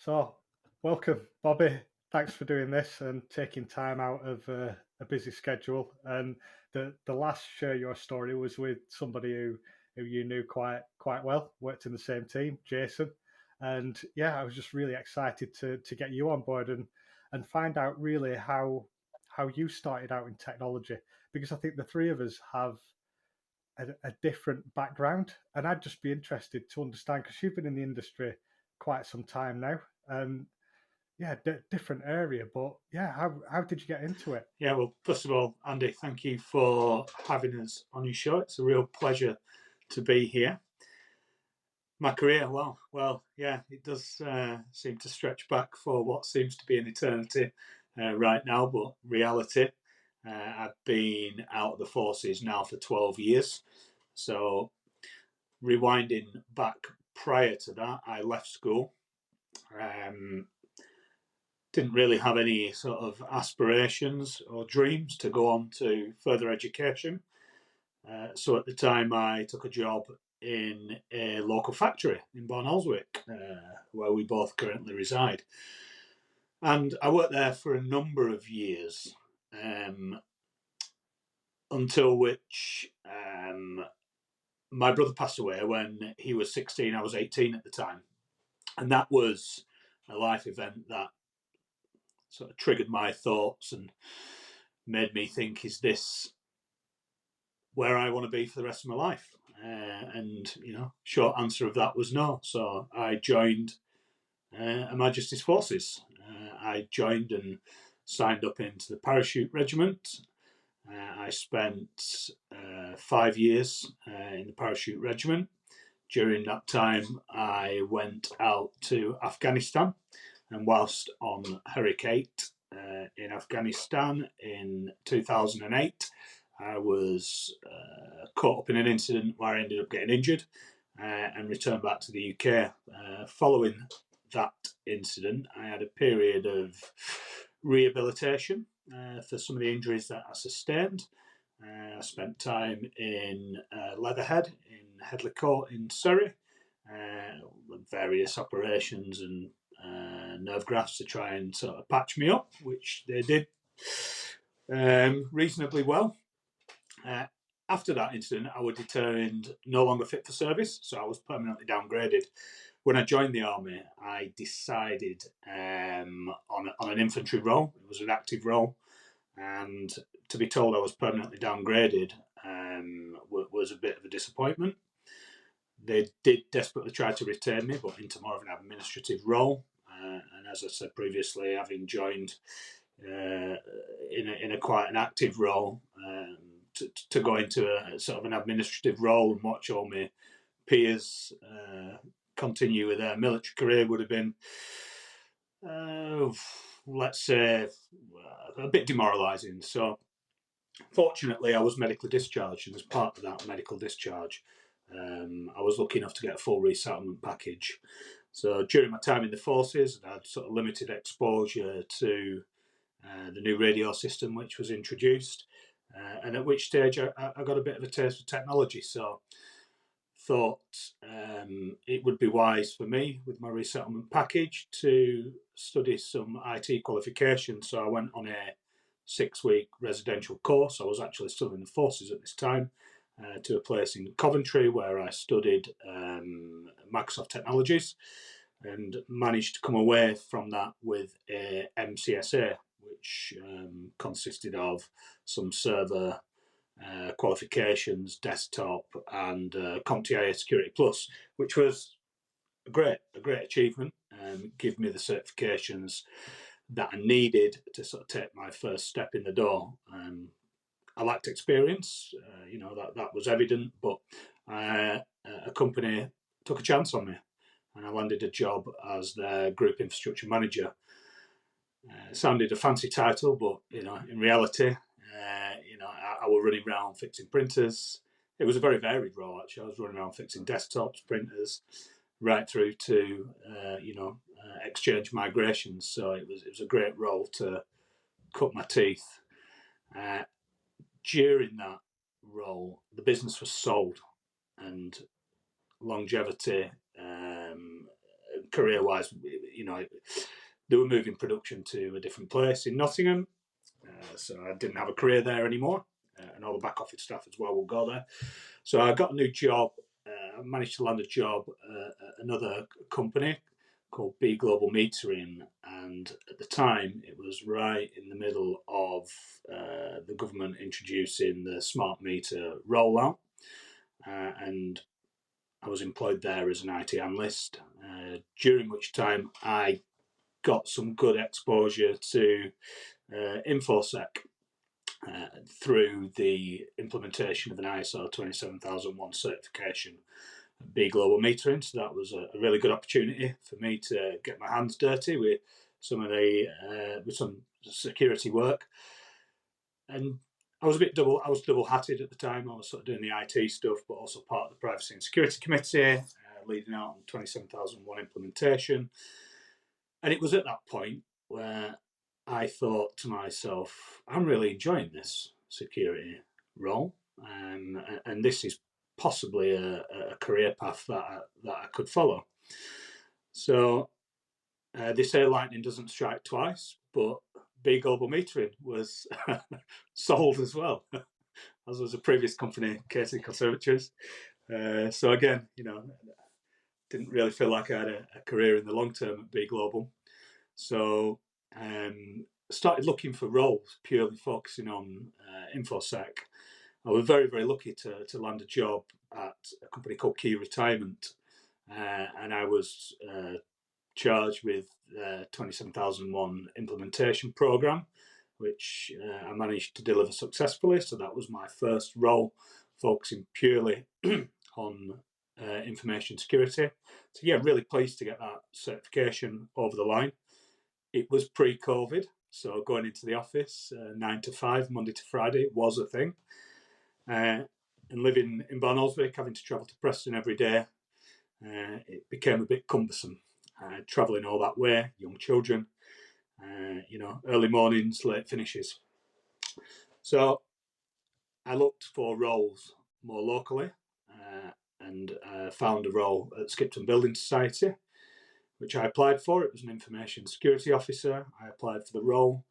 So, welcome, Bobby. Thanks for doing this and taking time out of a busy schedule. And the last share your story was with somebody who you knew quite well, worked in the same team, Jason. And yeah, I was just really excited to get you on board and find out really how you started out in technology, because I think the three of us have a different background, and I'd just be interested to understand because you've been in the industry quite some time now, and yeah, different area, but yeah, how did you get into it? Yeah, well, first of all, Andy, thank you for having us on your show. It's a real pleasure to be here. My career, yeah, it does seem to stretch back for what seems to be an eternity right now, but reality. I've been out of the forces now for 12 years. So, rewinding back prior to that, I left school. Um, didn't really have any sort of aspirations or dreams to go on to further education. So at the time, I took a job in a local factory in Barnoldswick, where we both currently reside. And I worked there for a number of years, um, until which my brother passed away when he was 16. I was 18 at the time. And that was a life event that sort of triggered my thoughts and made me think, is this where I want to be for the rest of my life? And short answer of that was no. So I joined Her Majesty's Forces. I joined and signed up into the Parachute Regiment. I spent 5 years in the Parachute Regiment. During that time, I went out to Afghanistan, and whilst on Hurricane in Afghanistan in 2008, I was caught up in an incident where I ended up getting injured and returned back to the UK. Following that incident, I had a period of rehabilitation for some of the injuries that I sustained. I spent time in Leatherhead, in Headley Court in Surrey, with various operations and nerve grafts to try and sort of patch me up, which they did reasonably well. Uh, After that incident, I was determined no longer fit for service, so I was permanently downgraded. When I joined the army, I decided on an infantry role. It was an active role, and to be told I was permanently downgraded was a bit of a disappointment. They did desperately try to retain me, but into more of an administrative role. And as I said previously, having joined in a quite an active role, to go into a sort of an administrative role and watch all my peers continue with their military career would have been, let's say, a bit demoralising. So, fortunately, I was medically discharged, and as part of that medical discharge, I was lucky enough to get a full resettlement package. So during my time in the forces, I had sort of limited exposure to the new radio system which was introduced, and at which stage I got a bit of a taste for technology. So thought it would be wise for me with my resettlement package to study some IT qualifications. So I went on a 6 week residential course. I was actually still in the forces at this time, to a place in Coventry where I studied Microsoft Technologies and managed to come away from that with a MCSA, which consisted of some server qualifications, desktop, and CompTIA Security Plus, which was a great achievement. Give me the certifications that I needed to sort of take my first step in the door. I lacked experience, that was evident, but a company took a chance on me, and I landed a job as their group infrastructure manager. Sounded a fancy title, but in reality, I was running around fixing printers. It was a very varied role actually. I was running around fixing desktops, printers, right through to Exchange migrations. So it was a great role to cut my teeth. Uh, During that role, the business was sold, and longevity, career wise, they were moving production to a different place in Nottingham, so I didn't have a career there anymore, and all the back office staff as well will go there. So I got a new job. I managed to land a job at another company called B Global Metering, and at the time it was right in the middle of the government introducing the smart meter rollout, and I was employed there as an IT analyst, during which time I got some good exposure to InfoSec through the implementation of an ISO 27001 certification, B Global Metering. So that was a really good opportunity for me to get my hands dirty with some of with some security work. And I was double-hatted at the time. I was sort of doing the IT stuff, but also part of the Privacy and Security Committee, leading out on 27001 implementation. And it was at that point where I thought to myself, I'm really enjoying this security role, and this is possibly a career path that I could follow. So they say lightning doesn't strike twice, but B Global Metering was sold as well, as was a previous company, Katy Conservatories. So again, didn't really feel like I had a career in the long term at B Global. So started looking for roles purely focusing on InfoSec. I was very, very lucky to land a job at a company called Key Retirement, and I was charged with the 27001 implementation program, which I managed to deliver successfully. So that was my first role, focusing purely on information security. So yeah, really pleased to get that certification over the line. It was pre-COVID, so going into the office 9 to 5, Monday to Friday, was a thing. And living in Barnoldswick, having to travel to Preston every day, it became a bit cumbersome. Travelling all that way, young children, early mornings, late finishes. So I looked for roles more locally, and found a role at Skipton Building Society, which I applied for. It was an information security officer. I applied for the role,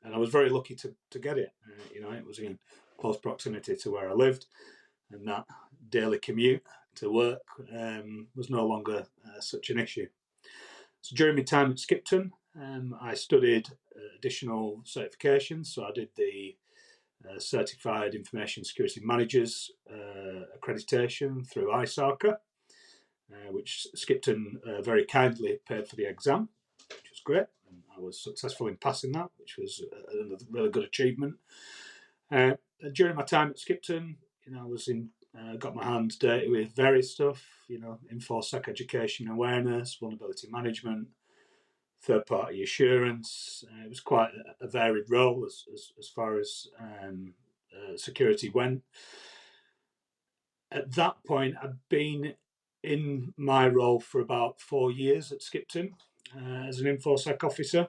and I was very lucky to get it. It was in close proximity to where I lived, and that daily commute to work was no longer such an issue. So during my time at Skipton, I studied additional certifications. So I did the Certified Information Security Managers accreditation through ISARCA, which Skipton very kindly paid for the exam, which was great. And I was successful in passing that, which was a really good achievement. During my time at Skipton, I was got my hands dirty with various stuff, InfoSec education awareness, vulnerability management, third-party assurance. It was quite a varied role as far as security went. At that point, I'd been in my role for about 4 years at Skipton as an InfoSec officer,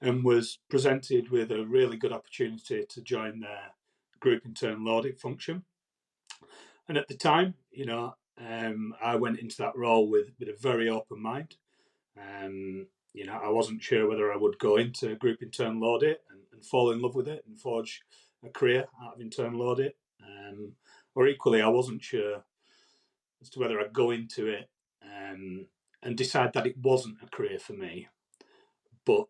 and was presented with a really good opportunity to join their group internal audit function. And at the time, I went into that role with a very open mind. I wasn't sure whether I would go into group internal audit and fall in love with it and forge a career out of internal audit, or equally, I wasn't sure as to whether I'd go into it and decide that it wasn't a career for me, but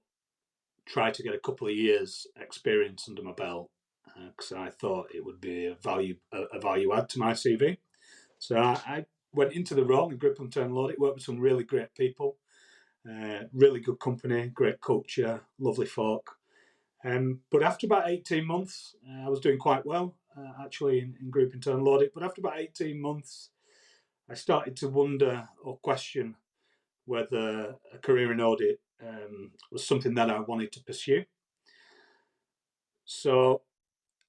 try to get a couple of years experience under my belt, because I thought it would be a value add to my CV. So I went into the role in group internal audit, worked with some really great people, really good company, great culture, lovely folk. But after about 18 months, I was doing quite well, actually, in group internal audit. But after about 18 months, I started to wonder or question whether a career in audit was something that I wanted to pursue. So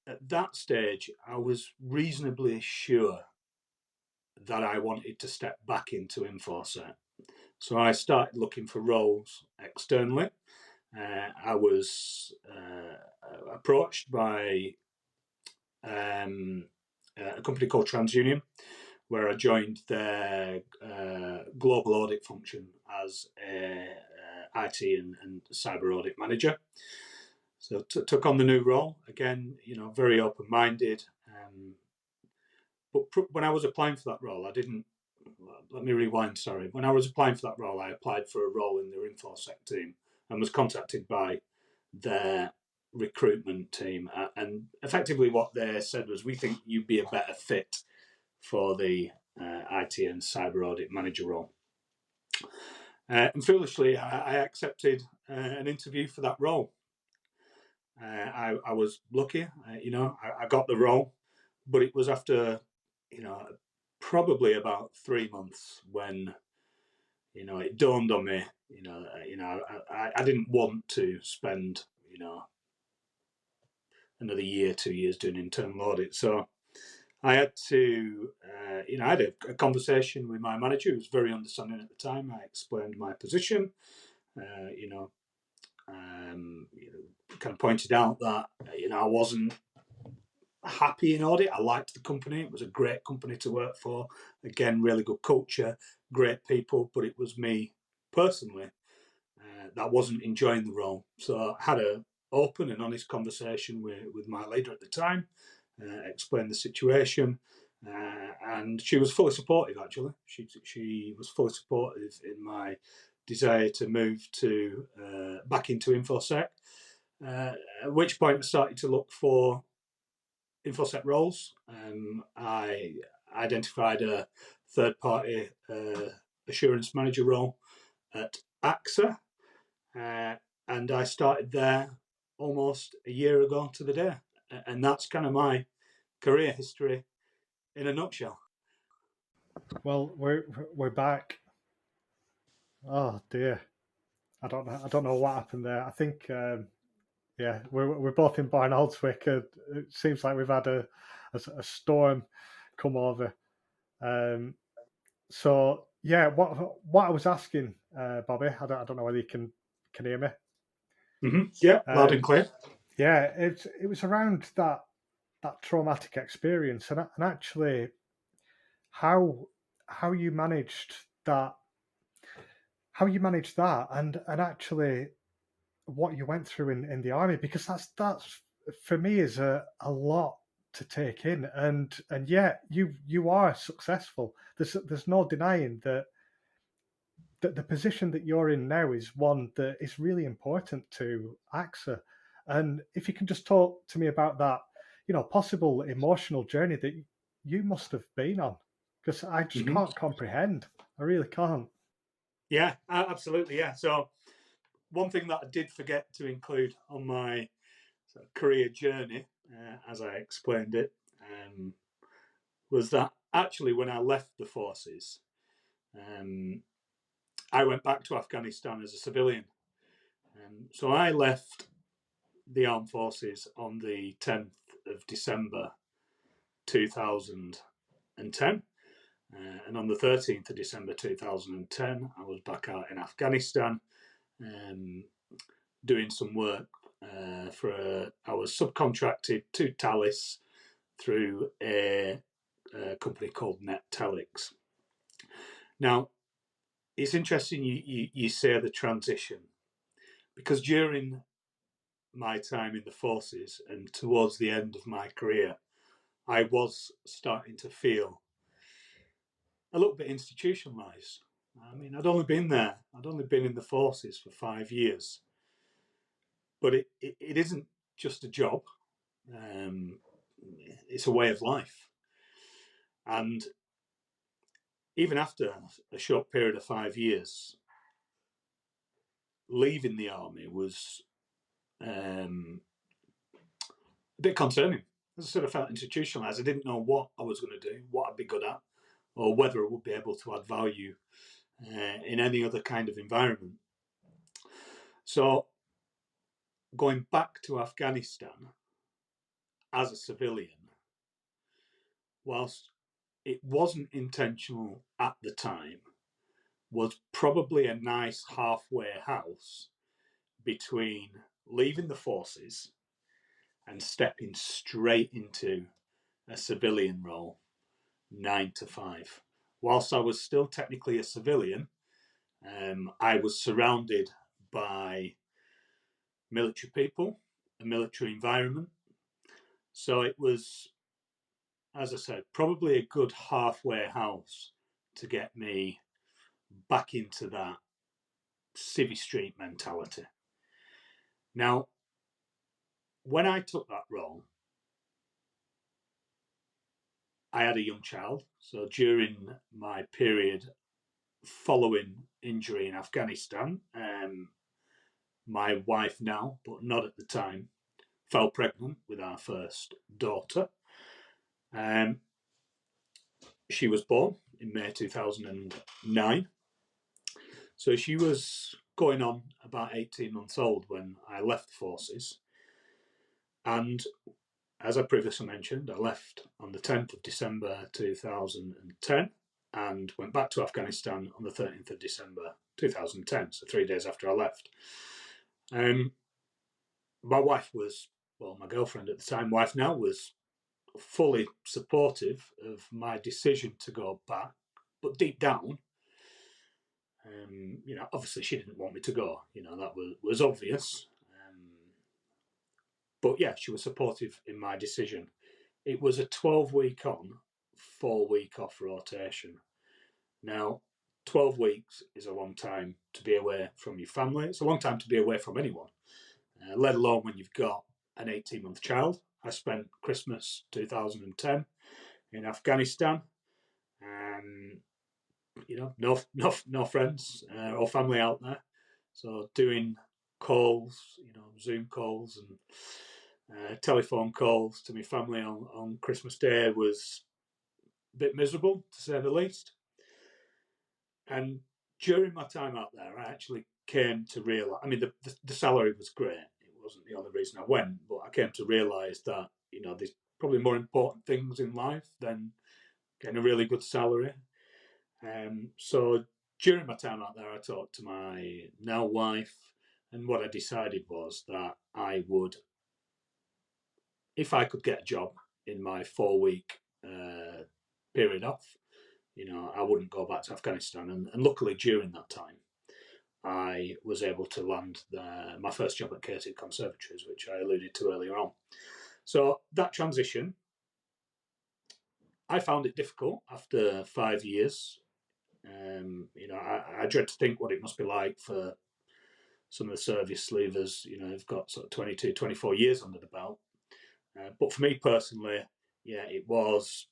at that stage, I was reasonably sure that I wanted to step back into InfoSec. So I started looking for roles externally. I was approached by a company called TransUnion, where I joined their global audit function as a IT and cyber audit manager. So took on the new role again, very open-minded. But when I was applying for that role, I didn't. Let me rewind. Sorry. When I was applying for that role, I applied for a role in their InfoSec team and was contacted by their recruitment team. And effectively, what they said was, "We think you'd be a better fit for the IT and cyber audit manager role." And foolishly, I accepted an interview for that role. I was lucky, I got the role, but it was after, probably about 3 months when, it dawned on me, I didn't want to spend, another year, 2 years doing internal audit. So I had to, I had a conversation with my manager, who was very understanding at the time. I explained my position, kind of pointed out that, I wasn't happy in audit. I liked the company. It was a great company to work for. Again, really good culture, great people, but it was me personally that wasn't enjoying the role. So I had an open and honest conversation with my leader at the time, explained the situation, and she was fully supportive, actually. She was fully supportive in my desire to move to back into InfoSec, at which point I started to look for InfoSec roles. I identified a third-party assurance manager role at AXA, and I started there almost a year ago to the day. And that's kind of my career history in a nutshell. Well, we're back. Oh dear, I don't know what happened there. I think yeah, we're both in Barnoldswick. It seems like we've had a storm come over. So yeah, what I was asking, Bobby, I don't know whether you can hear me. Mm-hmm. Yeah, loud and clear. Yeah, it was around that traumatic experience, and actually how you managed that, and actually what you went through in the army, because that's for me is a lot to take in, and yet you are successful. There's no denying that the position that you're in now is one that is really important to AXA. And if you can just talk to me about that, possible emotional journey that you must have been on, because I just Mm-hmm. can't comprehend. I really can't. Yeah, absolutely. Yeah. So one thing that I did forget to include on my career journey, as I explained it, was that actually when I left the forces, I went back to Afghanistan as a civilian. So I left the armed forces on the 10th of December 2010. And on the 13th of December 2010, I was back out in Afghanistan doing some work I was subcontracted to Thales through a company called NetTelix. Now, it's interesting you say the transition, because during my time in the forces and towards the end of my career, I was starting to feel a little bit institutionalized. I mean, I'd only been in the forces for 5 years, but it isn't just a job. It's a way of life. And even after a short period of 5 years, leaving the army was a bit concerning. As I said, I felt institutionalized. I didn't know what I was going to do, what I'd be good at, or whether I would be able to add value in any other kind of environment. So going back to Afghanistan as a civilian, whilst it wasn't intentional at the time, was probably a nice halfway house between leaving the forces and stepping straight into a civilian role 9 to 5. Whilst I was still technically a civilian, I was surrounded by military people, a military environment. So it was, as I said, probably a good halfway house to get me back into that civvy street mentality. Now, when I took that role, I had a young child. So during my period following injury in Afghanistan, my wife now, but not at the time, fell pregnant with our first daughter. She was born in May 2009. So she was going on about 18 months old when I left the forces. And as I previously mentioned, I left on the 10th of December 2010 and went back to Afghanistan on the 13th of December 2010, so 3 days after I left. My wife was, well, my girlfriend at the time, wife now, was fully supportive of my decision to go back, but deep down, obviously she didn't want me to go. That was obvious. But yeah, she was supportive in my decision. It was a 12-week on, 4-week off rotation. Now, 12 weeks is a long time to be away from your family. It's a long time to be away from anyone, let alone when you've got an 18-month child. I spent Christmas 2010 in Afghanistan. No friends or family out there. So doing calls, Zoom calls and telephone calls to my family on Christmas Day was a bit miserable, to say the least. And during my time out there, I actually came to realise, the salary was great. It wasn't the only reason I went, but I came to realise that, there's probably more important things in life than getting a really good salary. So during my time out there, I talked to my now wife, and what I decided was that I would, if I could get a job in my 4-week period off, I wouldn't go back to Afghanistan. And luckily, during that time, I was able to land my first job at Katig Conservatories, which I alluded to earlier on. So that transition, I found it difficult after 5 years. I dread to think what it must be like for some of the service leavers, who've got sort of 22, 24 years under the belt. But for me personally, yeah, it was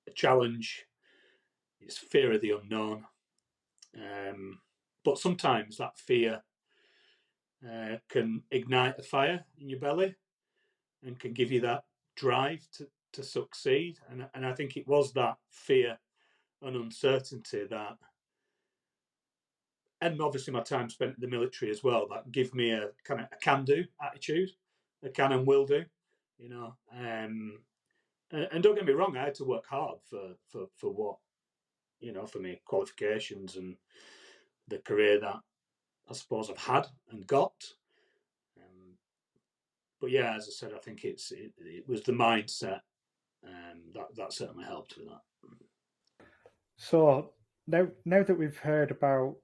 a challenge. It's fear of the unknown. But sometimes that fear can ignite a fire in your belly and can give you that drive to succeed. And I think it was that fear and uncertainty that, and obviously my time spent in the military as well, that give me a kind of a can-do attitude, a can and will do, and don't get me wrong, I had to work hard for what, for me qualifications and the career that I suppose I've had and got. But yeah, as I said, I think it was the mindset that certainly helped with that. So now that we've heard about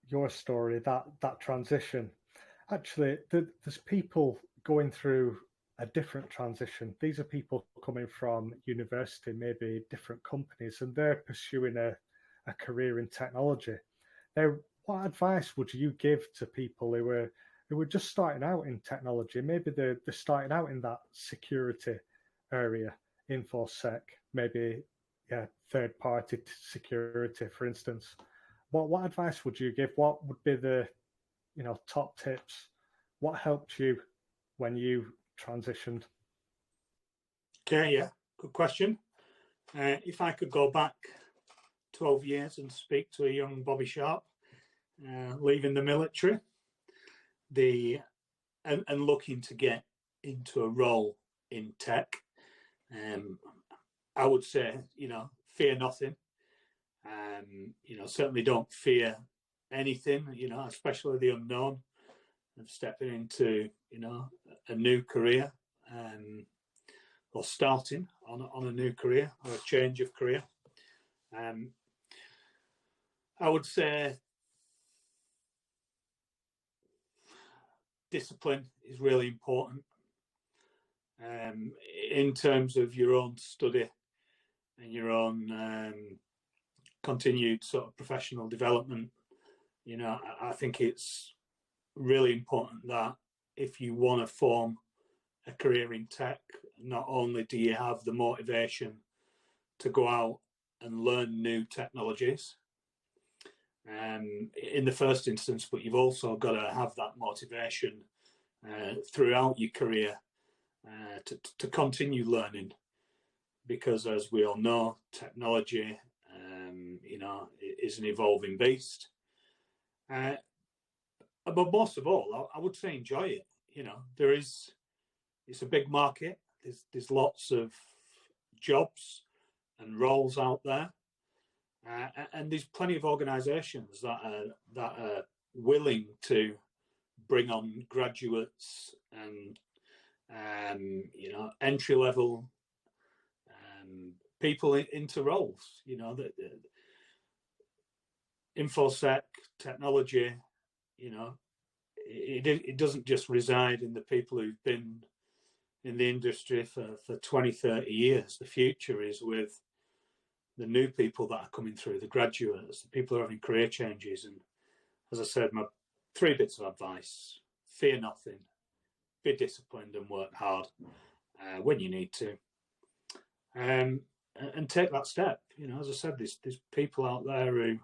your story, that transition, actually, there's people going through a different transition. These are people coming from university, maybe different companies, and they're pursuing a career in technology. Now, what advice would you give to people who were just starting out in technology? Maybe they're starting out in that security area, InfoSec, maybe third-party security, for instance. What advice would you give? What would be the top tips? What helped you when you transitioned? Okay, yeah, good question. If I could go back 12 years and speak to a young Bobby Sharp, leaving the military, and looking to get into a role in tech, I would say, fear nothing. Certainly don't fear anything, especially the unknown of stepping into, a new career. or starting on a new career or a change of career. I would say discipline is really important in terms of your own study and your own continued sort of professional development. You know, I think it's really important that if you want to form a career in tech, not only do you have the motivation to go out and learn new technologies in the first instance, but you've also got to have that motivation throughout your career to continue learning, because as we all know, technology, you know, is an evolving beast. But most of all, I would say enjoy it. You know, it's a big market. There's lots of jobs and roles out there, and there's plenty of organisations that are willing to bring on graduates and you know, entry level people into roles. You know, that infosec technology. You know, it doesn't just reside in the people who've been in the industry for 20, 30 years. The future is with the new people that are coming through, the graduates, the people who are having career changes. And as I said, my 3 bits of advice: fear nothing, be disciplined and work hard when you need to. And take that step. You know, as I said, there's people out there who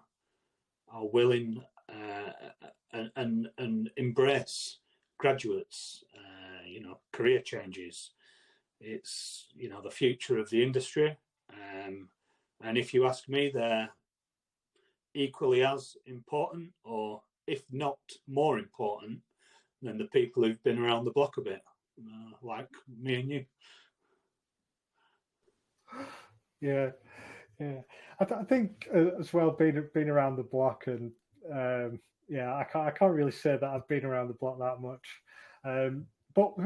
are willing and embrace graduates, you know, career changes. It's, you know, the future of the industry. And if you ask me, they're equally as important, or if not more important, than the people who've been around the block a bit, like me and you. Yeah. I think as well, being around the block, and yeah, I can't really say that I've been around the block that much. But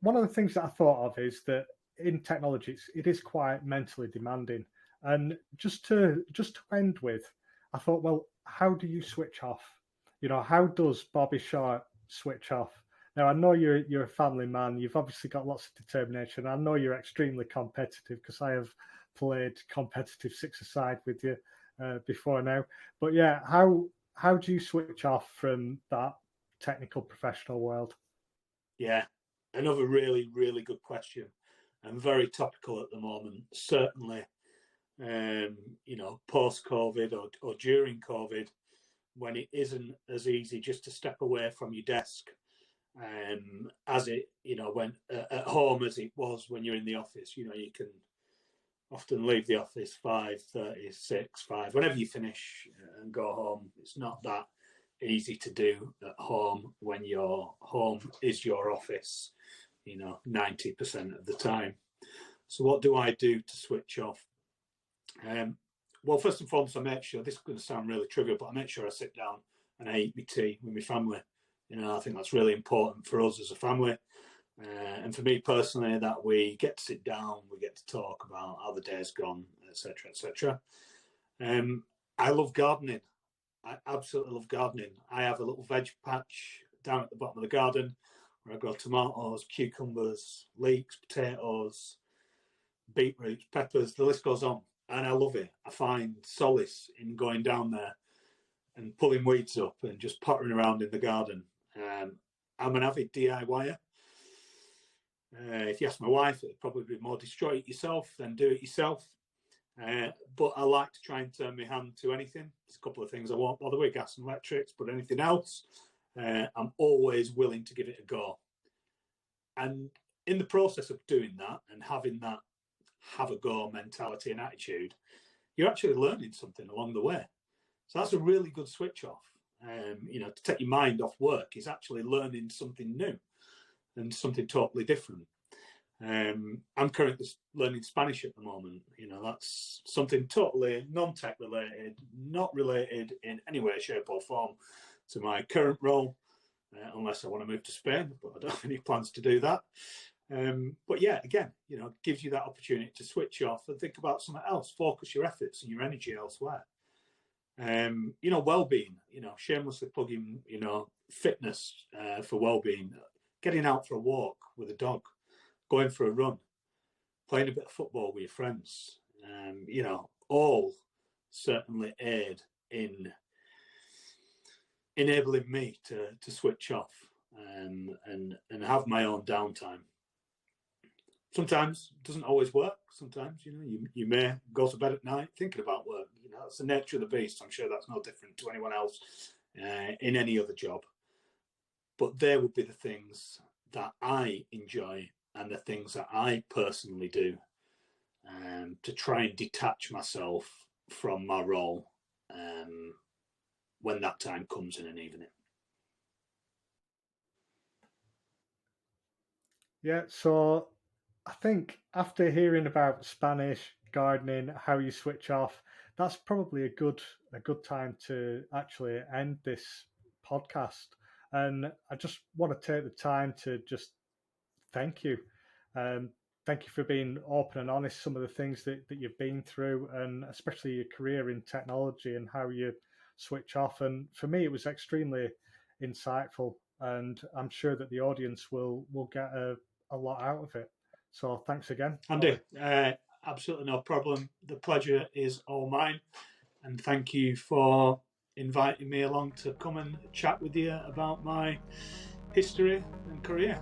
one of the things that I thought of is that in technology, it is quite mentally demanding. And just to end with, I thought, well, how do you switch off? You know, how does Bobby Short switch off? Now, I know you're a family man. You've obviously got lots of determination. I know you're extremely competitive, because I have played competitive six-a-side with you before now. But yeah, how do you switch off from that technical professional world? Yeah, another really, really good question, and very topical at the moment. Certainly, you know, post-COVID or during COVID, when it isn't as easy just to step away from your desk as it, you know, when at home as it was when you're in the office. You know, you can often leave the office 5:30, 6, 5, whenever you finish, and go home. It's not that easy to do at home when your home is your office, you know, 90% of the time. So what do I do to switch off? Well, first and foremost, I make sure, this is going to sound really trivial, but I make sure I sit down and I eat my tea with my family. You know, I think that's really important for us as a family. And for me personally, that we get to sit down, we get to talk about how the day's gone, etc., etc. I love gardening. I absolutely love gardening. I have a little veg patch down at the bottom of the garden where I grow tomatoes, cucumbers, leeks, potatoes, beetroots, peppers, the list goes on. And I love it. I find solace in going down there and pulling weeds up and just pottering around in the garden. I'm an avid DIYer. If you ask my wife, it'd probably be more destroy it yourself than do it yourself. But I like to try and turn my hand to anything. There's a couple of things I won't bother with, gas and electrics, but anything else, I'm always willing to give it a go. And in the process of doing that and having that have a go mentality and attitude, you're actually learning something along the way. So that's a really good switch off. You know, to take your mind off work is actually learning something new and something totally different. I'm currently learning Spanish at the moment. You know, that's something totally non-tech related, not related in any way, shape or form to my current role, unless I want to move to Spain, but I don't have any plans to do that. But yeah, again, gives you that opportunity to switch off and think about something else, focus your efforts and your energy elsewhere. Well-being, shamelessly plugging, fitness for well-being, getting out for a walk with a dog, going for a run, playing a bit of football with your friends, all certainly aid in enabling me to switch off and have my own downtime. Sometimes it doesn't always work. Sometimes, you may go to bed at night thinking about work. That's the nature of the beast. I'm sure that's no different to anyone else in any other job. But there would be the things that I enjoy and the things that I personally do to try and detach myself from my role when that time comes in an evening. Yeah, so I think after hearing about Spanish, gardening, how you switch off, that's probably a good time to actually end this podcast. And I just want to take the time to just thank you. Thank you for being open and honest, some of the things that you've been through, and especially your career in technology and how you switch off. And for me, it was extremely insightful, and I'm sure that the audience will get a lot out of it. So thanks again, Andy. Absolutely no problem. The pleasure is all mine. And thank you for inviting me along to come and chat with you about my history and career.